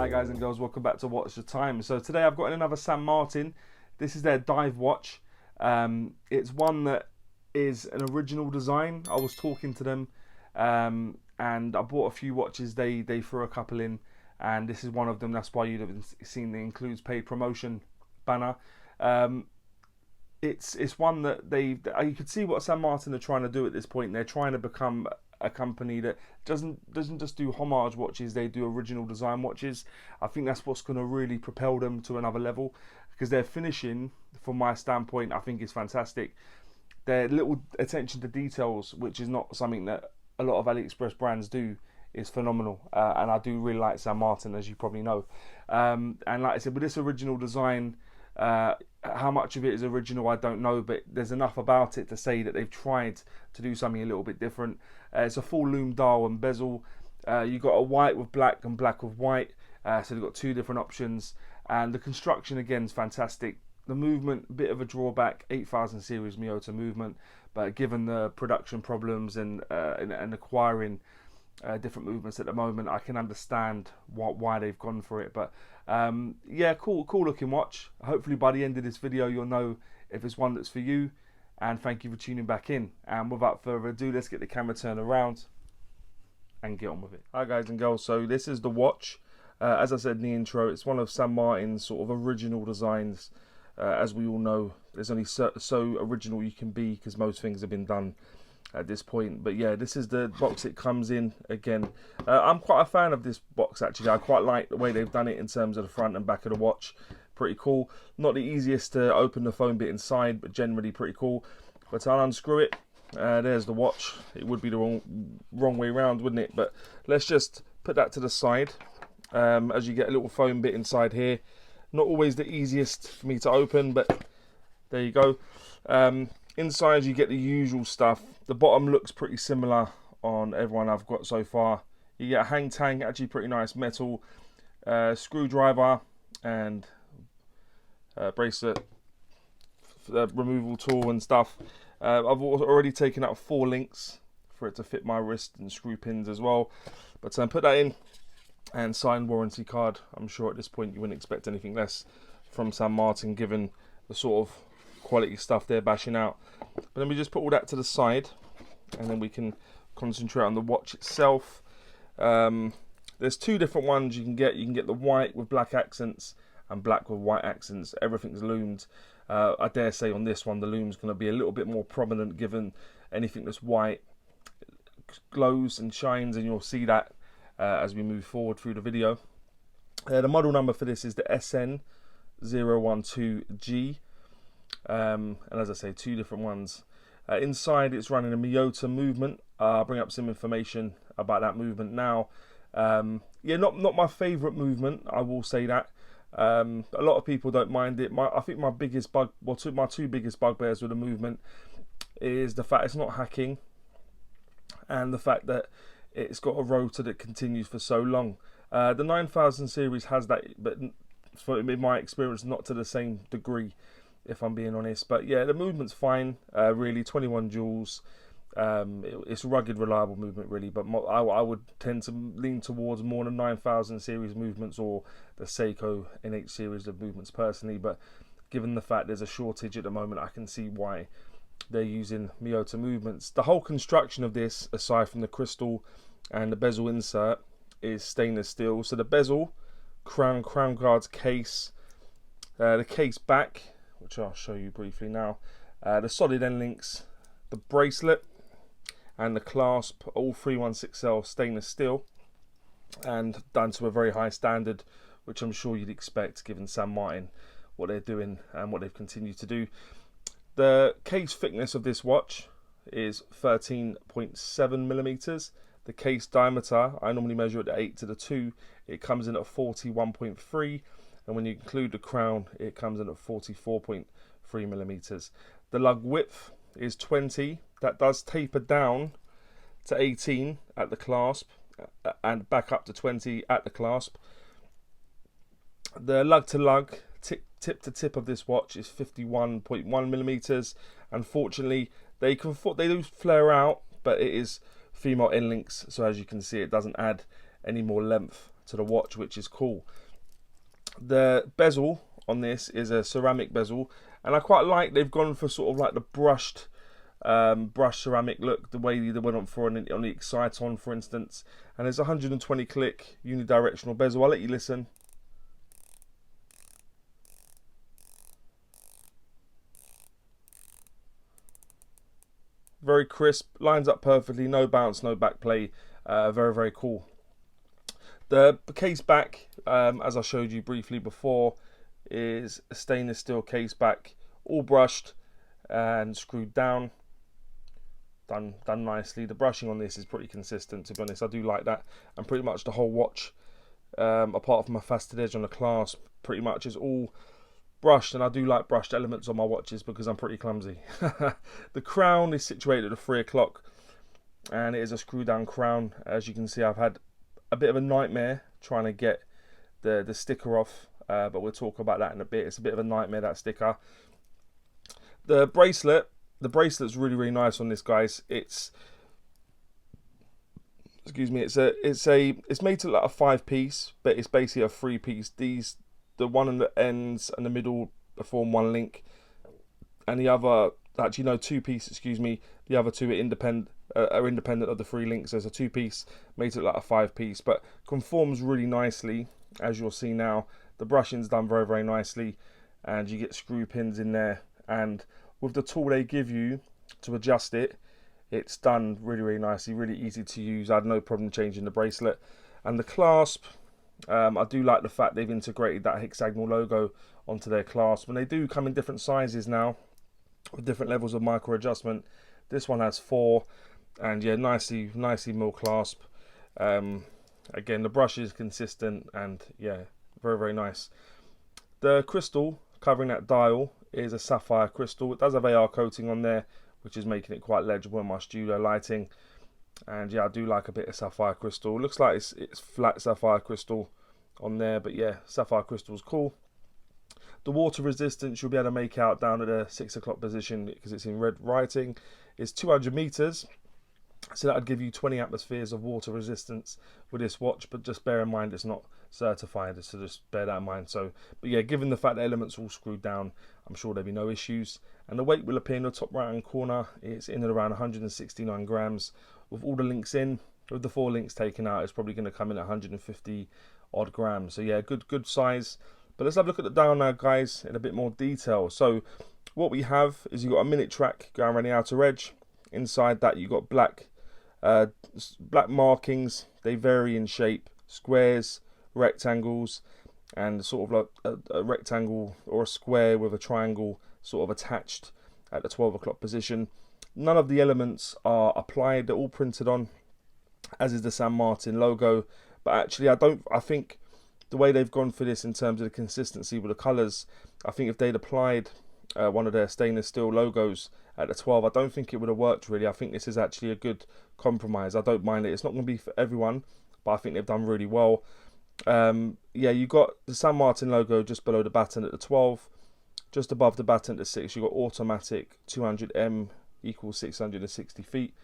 Hi guys and girls, welcome back to Watch the Time. So today I've got another San Martin. This is their dive watch. It's one that is an original design. I was talking to them and I bought a few watches. They threw a couple in, and this is one of them. That's why you'd have seen the includes paid promotion banner. It's one that you could see what San Martin are trying to do at this point. They're trying to become a company that doesn't just do homage watches, they do original design watches. I think that's what's going to really propel them to another level, because their finishing, from my standpoint, I think is fantastic. Their little attention to details, which is not something that a lot of AliExpress brands do, is phenomenal, and I do really like San Martin, as you probably know. And like I said, with this original design, how much of it is original I don't know, but there's enough about it to say that they've tried to do something a little bit different. It's a full loom dial and bezel. You got a white with black and black with white, so they've got two different options, and the construction again is fantastic. The movement, a bit of a drawback, 8000 series Miyota movement, but given the production problems and acquiring different movements at the moment, I can understand why they've gone for it. But yeah, cool looking watch. Hopefully by the end of this video you'll know if it's one that's for you, and thank you for tuning back in. And without further ado, let's get the camera turned around and get on with it. Hi guys and girls, so this is the watch. As I said in the intro, it's one of San Martin's sort of original designs. As we all know, there's only so original you can be, because most things have been done at this point. But yeah, this is the box it comes in. Again, I'm quite a fan of this box actually. I quite like the way they've done it in terms of the front and back of the watch. Pretty cool. Not the easiest to open the foam bit inside, but generally pretty cool. But I'll unscrew it. There's the watch. It would be the wrong way around, wouldn't it? But let's just put that to the side. As you get a little foam bit inside here. Not always the easiest for me to open, but there you go. Inside you get the usual stuff. The bottom looks pretty similar on everyone I've got so far. You get a hang tang, actually pretty nice metal, screwdriver and bracelet, removal tool and stuff. I've already taken out 4 links for it to fit my wrist, and screw pins as well. But put that in, and signed warranty card. I'm sure at this point you wouldn't expect anything less from San Martin, given the sort of quality stuff they're bashing out. But then we just put all that to the side, and then we can concentrate on the watch itself. There's 2 different ones you can get. You can get the white with black accents and black with white accents. Everything's loomed. I dare say on this one the loom's going to be a little bit more prominent, given anything that's white glows and shines, and you'll see that as we move forward through the video. The model number for this is the SN012-G. And as I say, 2 different ones. Inside it's running a Miyota movement. I'll bring up some information about that movement now. Yeah, not my favourite movement, I will say that. A lot of people don't mind it. I think my biggest my 2 biggest bugbears with the movement is the fact it's not hacking, and the fact that it's got a rotor that continues for so long. The 9000 series has that, but in my experience, not to the same degree, if I'm being honest. But yeah, the movement's fine, really. 21 joules. It's rugged, reliable movement, really. But I would tend to lean towards more than 9000 series movements or the Seiko NH series of movements personally. But given the fact there's a shortage at the moment, I can see why they're using Miyota movements. The whole construction of this, aside from the crystal and the bezel insert, is stainless steel. So the bezel, crown guards, case, the case back, which I'll show you briefly now, the solid end links, the bracelet and the clasp, all 316L stainless steel, and done to a very high standard, which I'm sure you'd expect given San Martin, what they're doing and what they've continued to do. The case thickness of this watch is 13.7 millimeters. The case diameter, I normally measure it at 8 to the 2. It comes in at 41.3, and when you include the crown, it comes in at 44.3 millimeters. The lug width is 20. That does taper down to 18 at the clasp, and back up to 20 at the clasp. The lug to lug, tip to tip of this watch is 51.1 millimeters. Unfortunately, they do flare out, but it is female end links, so as you can see, it doesn't add any more length to the watch, which is cool. The bezel on this is a ceramic bezel, and I quite like they've gone for sort of like the brushed ceramic look, the way they went on for on the Exciton, for instance. And there's a 120 click unidirectional bezel. I'll let you listen. Very crisp, lines up perfectly, no bounce, no back play. Very, very cool. The case back, as I showed you briefly before, is a stainless steel case back, all brushed and screwed down. Done nicely. The brushing on this is pretty consistent, to be honest. I do like that. And pretty much the whole watch, apart from my faceted edge on the clasp, pretty much is all brushed. And I do like brushed elements on my watches because I'm pretty clumsy. The crown is situated at 3 o'clock, and it is a screw down crown. As you can see, I've had a bit of a nightmare trying to get the sticker off, but we'll talk about that in a bit. It's a bit of a nightmare, that sticker. The bracelet's really nice on this, guys. It's it's made to like a 5-piece, but it's basically a 3-piece. The one on the ends and the middle form one link, and the other, actually no, 2-piece, excuse me. The other two are independent of the 3 links. There's a 2-piece made to look like a 5-piece, but conforms really nicely, as you'll see now. The brushing's done very nicely, and you get screw pins in there, and with the tool they give you to adjust it, it's done really nicely, really easy to use. I had no problem changing the bracelet. And the clasp, I do like the fact they've integrated that hexagonal logo onto their clasp, and they do come in different sizes now with different levels of micro adjustment. This one has 4, and yeah, nicely milled clasp. Again, the brush is consistent, and yeah, very nice. The crystal covering that dial is a sapphire crystal. It does have AR coating on there, which is making it quite legible in my studio lighting. And yeah, I do like a bit of sapphire crystal. Looks like it's flat sapphire crystal on there, but yeah, sapphire crystal is cool. The water resistance you'll be able to make out down at a 6 o'clock position, because it's in red writing, is 200 meters. So that would give you 20 atmospheres of water resistance with this watch, but just bear in mind it's not certified, so just bear that in mind. So, but yeah, given the fact the elements are all screwed down, I'm sure there'll be no issues. And the weight will appear in the top right hand corner. It's in at around 169 grams with all the links in. With the 4 links taken out, it's probably going to come in at 150 odd grams. So yeah, good size. But let's have a look at the dial now, guys, in a bit more detail. So what we have is you've got a minute track going around the outer edge. Inside that you've got black markings. They vary in shape: squares, rectangles, and sort of like a rectangle or a square with a triangle sort of attached at the 12 o'clock position. None of the elements are applied, they're all printed on, as is the San Martin logo. But actually I think the way they've gone for this in terms of the consistency with the colours, I think if they'd applied one of their stainless steel logos at the 12, I don't think it would have worked really. I think this is actually a good compromise. I don't mind it. It's not going to be for everyone, but I think they've done really well. Yeah, you got the San Martin logo just below the baton at the 12. Just above the baton at the 6, you got automatic 200M equals 660 feet,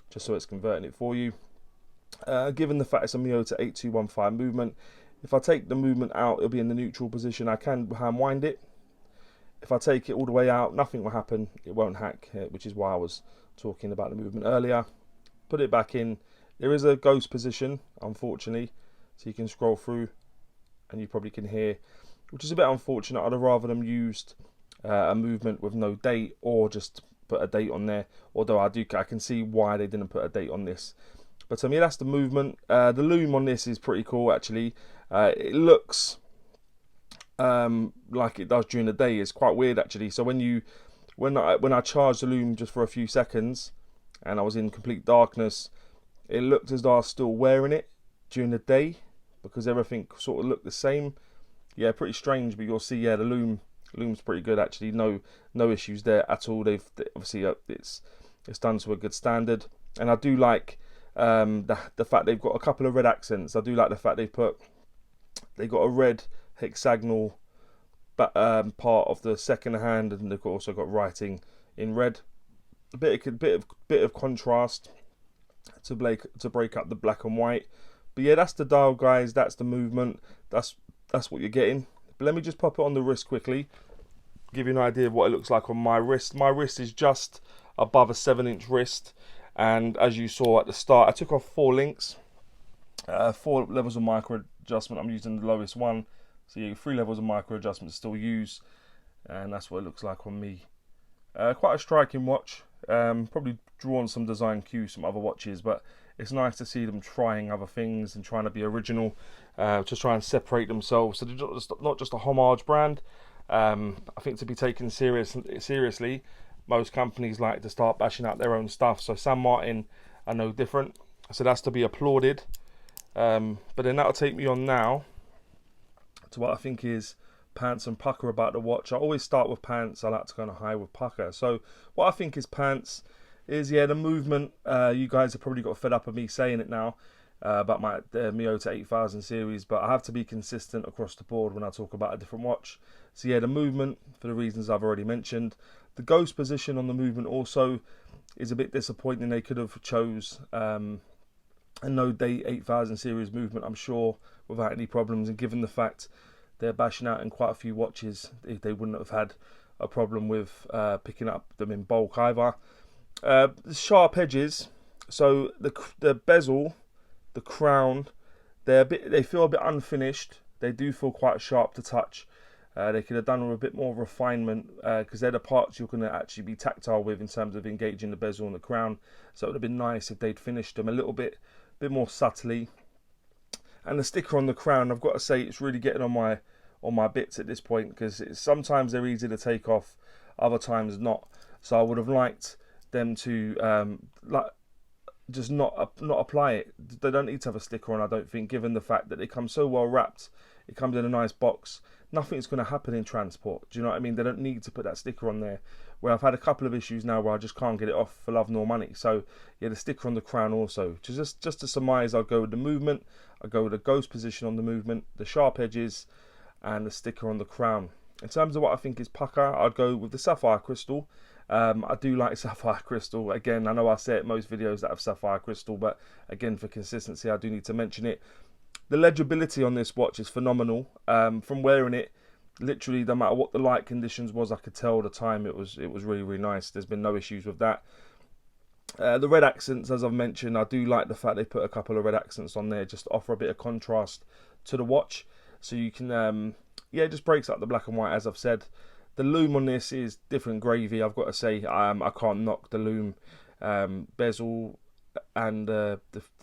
just so it's converting it for you. Given the fact it's a Miyota 8215 movement, if I take the movement out, it'll be in the neutral position. I can hand wind it. If I take it all the way out, nothing will happen. It won't hack, which is why I was talking about the movement earlier. Put it back in. There is a ghost position, unfortunately, so you can scroll through and you probably can hear, which is a bit unfortunate. I'd have rather them used a movement with no date, or just put a date on there, although I can see why they didn't put a date on this. But yeah, that's the movement. The loom on this is pretty cool, actually. It looks like it does during the day. It's quite weird, actually. So when I charged the loom just for a few seconds and I was in complete darkness, it looked as though I was still wearing it during the day, because everything sort of looked the same. Yeah, pretty strange, but you'll see, yeah, the loom's pretty good, actually. No issues there at all. They've obviously it's done to a good standard, and I do like the fact they've got a couple of red accents. I do like the fact they got a red hexagonal part of the second hand, and they've also got writing in red. A bit of contrast to break up the black and white, But yeah, that's the dial, guys. That's the movement. That's what you're getting. But let me just pop it on the wrist quickly, give you an idea of what it looks like on my wrist. My wrist is just above a 7-inch wrist, and as you saw at the start, I took off 4 links, 4 levels of micro adjustment. I'm using the lowest one, so yeah, 3 levels of micro adjustment to still use, and that's what it looks like on me. Quite a striking watch. Probably drawn some design cues from other watches, but it's nice to see them trying other things and trying to be original, to try and separate themselves. So they're not just a homage brand. I think to be taken seriously, most companies like to start bashing out their own stuff. So San Martin are no different. So that's to be applauded. But then that'll take me on now to what I think is Pants and Pukka about the watch. I always start with Pants. I like to go on a high with Pukka. So what I think is Pants is, yeah, the movement. You guys have probably got fed up of me saying it now about my Miyota 8000 series, but I have to be consistent across the board when I talk about a different watch. So yeah, the movement, for the reasons I've already mentioned. The ghost position on the movement also is a bit disappointing. They could have chose a no date 8000 series movement, I'm sure, without any problems, and given the fact they're bashing out in quite a few watches, they wouldn't have had a problem with picking up them in bulk either. The sharp edges, so the bezel, the crown, they feel a bit unfinished. They do feel quite sharp to touch. They could have done with a bit more refinement, because they're the parts you're going to actually be tactile with in terms of engaging the bezel and the crown. So it would have been nice if they'd finished them a little bit more subtly. And the sticker on the crown, I've got to say, it's really getting on my bits at this point, because sometimes they're easy to take off, other times not. So I would have liked them to just not apply it. They don't need to have a sticker on, I don't think, given the fact that they come so well wrapped. It comes in a nice box. Nothing's going to happen in transport. Do you know what I mean? They don't need to put that sticker on there. Where I've had a couple of issues now where I just can't get it off for love nor money. So yeah, the sticker on the crown also. Just to surmise, I'll go with the movement. I'll go with the ghost position on the movement, the sharp edges, and the sticker on the crown. In terms of what I think is Pukka, I'd go with the sapphire crystal. I do like sapphire crystal. Again, I know I say it in most videos that have sapphire crystal, but again, for consistency, I do need to mention it. The legibility on this watch is phenomenal. From wearing it, literally, no matter what the light conditions was, I could tell the time. It was really, really nice. There's been no issues with that. The red accents, as I've mentioned, I do like the fact they put a couple of red accents on there just to offer a bit of contrast to the watch. So you can, yeah, it just breaks up the black and white, as I've said. The loom on this is different gravy, I've got to say. I can't knock the loom. Bezel and the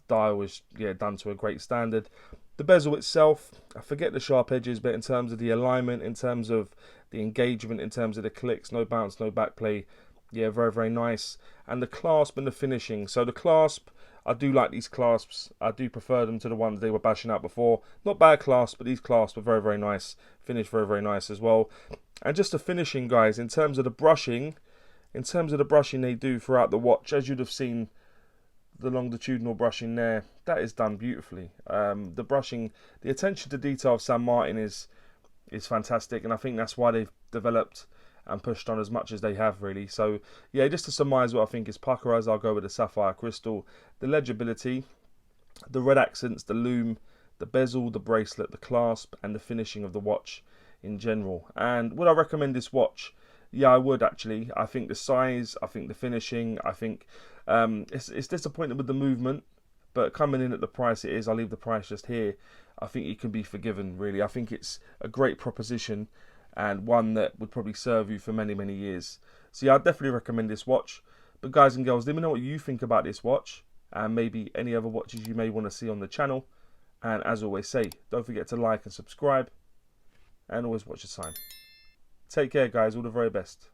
dial is, yeah, done to a great standard. The bezel itself, I forget the sharp edges, but in terms of the alignment, in terms of the engagement, in terms of the clicks, no bounce, no backplay, yeah, very, very nice. And the clasp and the finishing. So the clasp, I do like these clasps. I do prefer them to the ones they were bashing out before. Not bad clasps, but these clasps are very, very nice. Finish very, very nice as well. And just the finishing, guys, in terms of the brushing, they do throughout the watch, as you'd have seen the longitudinal brushing there, that is done beautifully. The brushing, the attention to detail of San Martin is fantastic, and I think that's why they've developed and pushed on as much as they have, really. So yeah, just to surmise what I think is Pukka, as I'll go with the sapphire crystal, the legibility, the red accents, the loom, the bezel, the bracelet, the clasp, and the finishing of the watch in general. And would I recommend this watch? Yeah, I would actually. I think the size, I think the finishing, I think it's disappointing with the movement, but coming in at the price it is, I'll leave the price just here, I think it can be forgiven, really. I think it's a great proposition and one that would probably serve you for many, many years. So yeah, I'd definitely recommend this watch. But guys and girls, let me know what you think about this watch, and maybe any other watches you may want to see on the channel. And as always say, don't forget to like and subscribe, and always watch your time. Take care, guys. All the very best.